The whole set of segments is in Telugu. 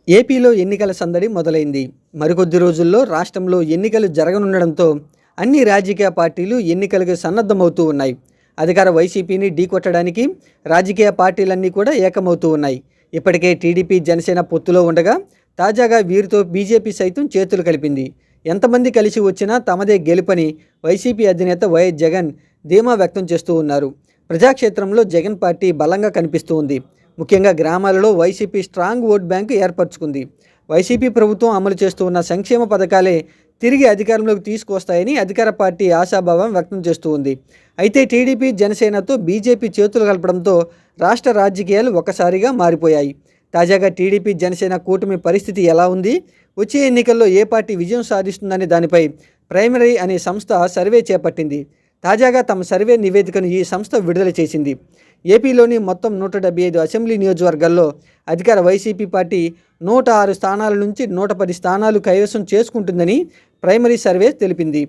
ఏపీలో ఎన్నికల సందడి మొదలైంది. మరికొద్ది రోజుల్లో రాష్ట్రంలో ఎన్నికలు జరగనుండడంతో అన్ని రాజకీయ పార్టీలు ఎన్నికలకు సన్నద్ధమవుతూ ఉన్నాయి. అధికార వైసీపీని ఢీకొట్టడానికి రాజకీయ పార్టీలన్నీ కూడా ఏకమవుతూ ఉన్నాయి. ఇప్పటికే టీడీపీ, జనసేన పొత్తులో ఉండగా తాజాగా వీరితో బీజేపీ సైతం చేతులు కలిపింది. ఎంతమంది కలిసి వచ్చినా తమదే గెలుపని వైసీపీ అధినేత వైఎస్ జగన్ ధీమా వ్యక్తం చేస్తూ ఉన్నారు. ప్రజాక్షేత్రంలో జగన్ పార్టీ బలంగా కనిపిస్తూ ఉంది. ముఖ్యంగా గ్రామాలలో వైసీపీ స్ట్రాంగ్ ఓట్ బ్యాంకు ఏర్పరచుకుంది. వైసీపీ ప్రభుత్వం అమలు చేస్తూ ఉన్న సంక్షేమ పథకాలే తిరిగి అధికారంలోకి తీసుకొస్తాయని అధికార పార్టీ ఆశాభావం వ్యక్తం చేస్తూ ఉంది. అయితే టీడీపీ, జనసేనతో బీజేపీ చేతులు కలపడంతో రాష్ట్ర రాజకీయాలు ఒక్కసారిగా మారిపోయాయి. తాజాగా టీడీపీ, జనసేన కూటమి పరిస్థితి ఎలా ఉంది, వచ్చే ఎన్నికల్లో ఏ పార్టీ విజయం సాధిస్తుందనే దానిపై ప్రైమరీ అనే సంస్థ సర్వే చేపట్టింది. తాజాగా తమ సర్వే నివేదికను ఈ సంస్థ విడుదల చేసింది. ఏపీలోని మొత్తం 175 అసెంబ్లీ నియోజకవర్గాల్లో అధికార వైసీపీ పార్టీ 106 స్థానాల నుంచి 110 స్థానాలు కైవసం చేసుకుంటుందని ప్రైమరీ సర్వే తెలిపింది.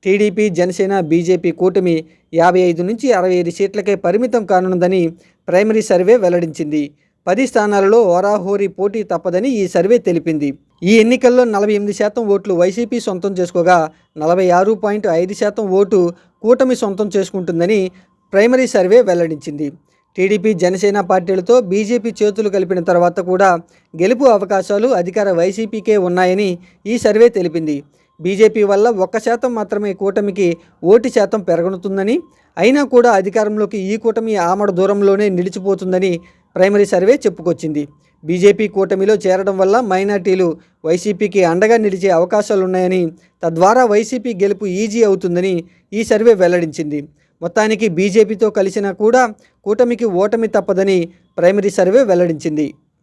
టీడీపీ, జనసేన, బీజేపీ కూటమి 55 నుంచి 65 సీట్లకే పరిమితం కానున్నదని ప్రైమరీ సర్వే వెల్లడించింది. 10 స్థానాలలో హోరాహోరీ పోటీ తప్పదని ఈ సర్వే తెలిపింది. ఈ ఎన్నికల్లో 48% ఓట్లు వైసీపీ సొంతం చేసుకోగా 46.5% ఓటు కూటమి సొంతం చేసుకుంటుందని ప్రైమరీ సర్వే వెల్లడించింది. టీడీపీ, జనసేన పార్టీలతో బీజేపీ చేతులు కలిపిన తర్వాత కూడా గెలుపు అవకాశాలు అధికార వైసీపీకే ఉన్నాయని ఈ సర్వే తెలిపింది. బీజేపీ వల్ల 1% మాత్రమే కూటమికి ఓటు శాతం పెరగనుతుందని, అయినా కూడా అధికారంలోకి ఈ కూటమి ఆమడ దూరంలోనే నిలిచిపోతుందని ప్రైమరీ సర్వే చెప్పుకొచ్చింది. బీజేపీ కూటమిలో చేరడం వల్ల మైనార్టీలు వైసీపీకి అండగా నిలిచే అవకాశాలున్నాయని, తద్వారా వైసీపీ గెలుపు ఈజీ అవుతుందని ఈ సర్వే వెల్లడించింది. మొత్తానికి బీజేపీతో కలిసినా కూడా కూటమికి ఓటమి తప్పదని ప్రైమరీ సర్వే వెల్లడించింది.